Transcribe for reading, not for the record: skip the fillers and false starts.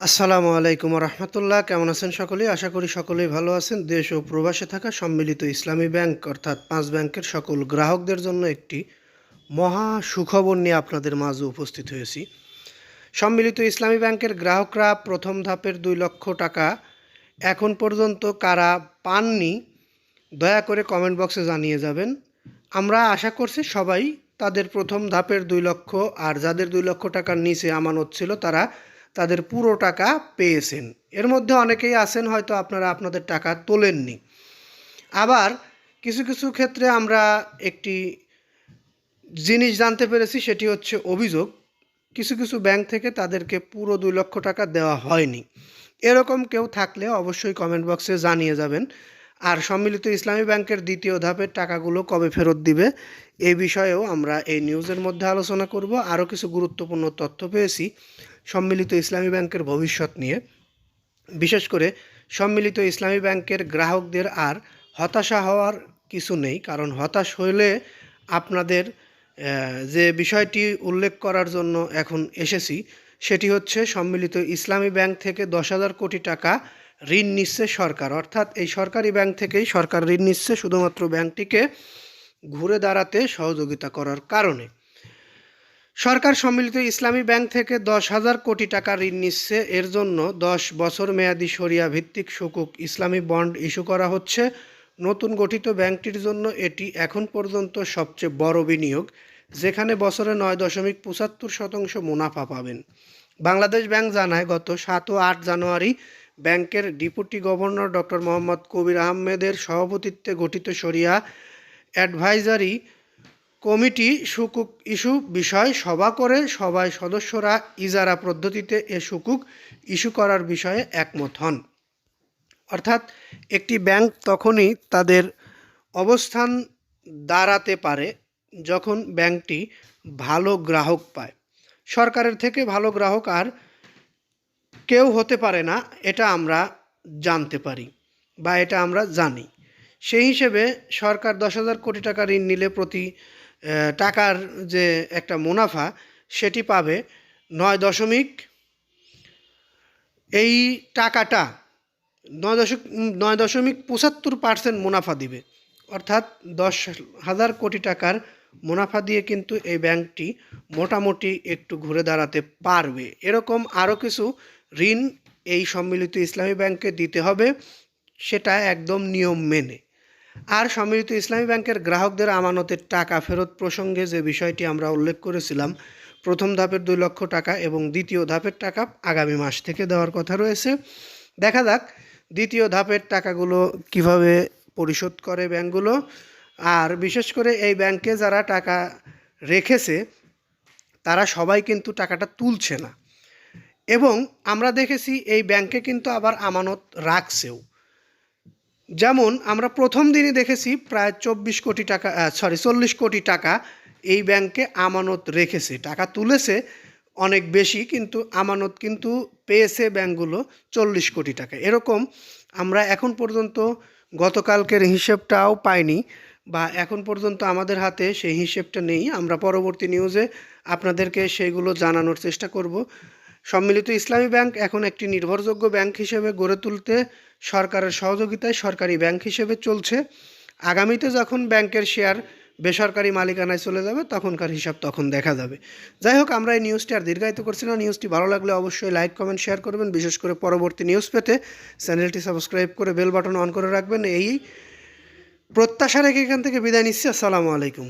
আসসালামু আলাইকুম রহমতুল্লাহ। কেমন আছেন সকলেই? আশা করি সকলেই ভালো আছেন। দেশ ও প্রবাসে থাকা সম্মিলিত ইসলামী ব্যাংক অর্থাৎ 5 ব্যাংকের সকল গ্রাহকদের জন্য একটি মহা সুখবর নিয়ে আপনাদের মাঝে উপস্থিত হয়েছি। সম্মিলিত ইসলামী ব্যাংকের গ্রাহকরা প্রথম ধাপের 2 লক্ষ টাকা এখন পর্যন্ত কারা পাননি, দয়া করে কমেন্ট বক্সে জানিয়ে যাবেন। আমরা আশা করছি সবাই তাদের প্রথম ধাপের 2 লক্ষ, আর যাদের 2 লক্ষ টাকার নিচে আমানত ছিল তারা তাদের পুরো টাকা পেয়েছেন। এর মধ্যে অনেকেই আছেন হয়তো আপনারা আপনাদের টাকা তোলেননি। আবার কিছু কিছু ক্ষেত্রে আমরা একটি জিনিস জানতে পেরেছি, সেটি হচ্ছে অভিযোগ। কিছু কিছু ব্যাংক থেকে তাদেরকে পুরো 2 লক্ষ টাকা দেওয়া হয়নি। এরকম কেউ থাকলে অবশ্যই কমেন্ট বক্সে জানিয়ে যাবেন। আর সম্মিলিত ইসলামী ব্যাংকের দ্বিতীয় ধাপের টাকাগুলো কবে ফেরত দিবে এই বিষয়েও আমরা এই নিউজের মধ্যে আলোচনা করব। আরও কিছু গুরুত্বপূর্ণ তথ্য পেয়েছি সম্মিলিত ইসলামী ব্যাংকের ভবিষ্যৎ নিয়ে। বিশেষ করে সম্মিলিত ইসলামী ব্যাংকের গ্রাহকদের আর হতাশা হওয়ার কিছু নেই, কারণ হতাশ হলে আপনাদের যে বিষয়টি উল্লেখ করার জন্য এখন এসেছি সেটি হচ্ছে সম্মিলিত ইসলামী ব্যাংক থেকে 10,000 কোটি টাকা ঋণ নিচ্ছে সরকার। অর্থাৎ এই সরকারি ব্যাংক থেকেই সরকার ঋণ নিচ্ছে শুধুমাত্র ব্যাংকটিকে ঘুরে দাঁড়াতে সহযোগিতা করার কারণে। সরকার সম্মিলিত ইসলামী ব্যাংক থেকে 10,000 কোটি টাকা ঋণ নিচ্ছে। এর জন্য 10 বছর মেয়াদি শরিয়া ভিত্তিক সুকুক ইসলামী বন্ড ইস্যু করা হচ্ছে। নতুন গঠিত ব্যাংকটির জন্য এটি এখন পর্যন্ত সবচেয়ে বড় বিনিয়োগ, যেখানে বছরে 9.75% মুনাফা পাবেন। বাংলাদেশ ব্যাংক জানায়, গত 7 ও 8 জানুয়ারি ব্যাংকের ডেপুটি গভর্নর ডক্টর মোহাম্মদ কবির আহমেদের সভাপতিত্বে গঠিত শরিয়া অ্যাডভাইজারি কমিটি সুকুক ইস্যু বিষয় সভা করে সভায় সদস্যরা ইজারা পদ্ধতিতে এ সুকুক ইস্যু করার বিষয়ে একমত হন। অর্থাৎ একটি ব্যাংক তখনই তাদের অবস্থান দাঁড়াতে পারে যখন ব্যাংকটি ভালো গ্রাহক পায়। সরকারের থেকে ভালো গ্রাহক আর কেউ হতে পারে না, এটা আমরা জানতে পারি বা এটা আমরা জানি। সেই হিসেবে সরকার 10,000 কোটি টাকা ঋণ নিলে প্রতি টাকার যে একটা মুনাফা সেটি পাবে এই টাকাটা 9.75% মুনাফা দিবে। অর্থাৎ 10,000 কোটি টাকার মুনাফা দিয়ে কিন্তু এই ব্যাংকটি মোটামুটি একটু ঘুরে দাঁড়াতে পারবে। এরকম আরও কিছু ঋণ এই সম্মিলিত ইসলামী ব্যাংকে দিতে হবে, সেটা একদম নিয়ম মেনে। আর সম্মিলিত ইসলামী ব্যাংকের গ্রাহকদের আমানতের টাকা ফেরত প্রসঙ্গে যে বিষয়টি আমরা উল্লেখ করেছিলাম, প্রথম ধাপের 2 লক্ষ টাকা এবং দ্বিতীয় ধাপের টাকা আগামী মাস থেকে দেওয়ার কথা রয়েছে। দেখা যাক দ্বিতীয় ধাপের টাকাগুলো কিভাবে পরিশোধ করে ব্যাংকগুলো। আর বিশেষ করে এই ব্যাংকে যারা টাকা রেখেছে তারা সবাই কিন্তু টাকাটা তুলছে না, এবং আমরা দেখেছি এই ব্যাংকে কিন্তু আবার আমানত রাখছেও। যেমন আমরা প্রথম দিনই দেখেছি প্রায় 40 কোটি টাকা এই ব্যাংকে আমানত রেখেছে। টাকা তুলেছে অনেক বেশি, কিন্তু আমানত কিন্তু পেয়েছে ব্যাংকগুলো 40 কোটি টাকা। এরকম আমরা এখন পর্যন্ত গতকালকের হিসেবটাও পাইনি, বা এখন পর্যন্ত আমাদের হাতে সেই হিসেবটা নেই। আমরা পরবর্তী নিউজে আপনাদেরকে সেগুলো জানানোর চেষ্টা করব। সম্মিলিত ইসলামী ব্যাংক এখন একটি নির্ভরযোগ্য ব্যাংক হিসেবে গড়ে তুলতে সরকারের সহযোগিতায় সরকারি ব্যাংক হিসেবে চলছে। আগামীতে যখন ব্যাংকের শেয়ার বেসরকারি মালিকানায় চলে যাবে তখনকার হিসাব তখন দেখা যাবে। যাই হোক, আমরা এই নিউজটি আর দীর্ঘায়িত করছি না। নিউজটি ভালো লাগলে অবশ্যই লাইক, কমেন্ট, শেয়ার করবেন। বিশেষ করে পরবর্তী নিউজ পেতে চ্যানেলটি সাবস্ক্রাইব করে বেল বাটন অন করে রাখবেন। এই প্রত্যাশা রেখে এখান থেকে বিদায় নিচ্ছি। আসসালামু আলাইকুম।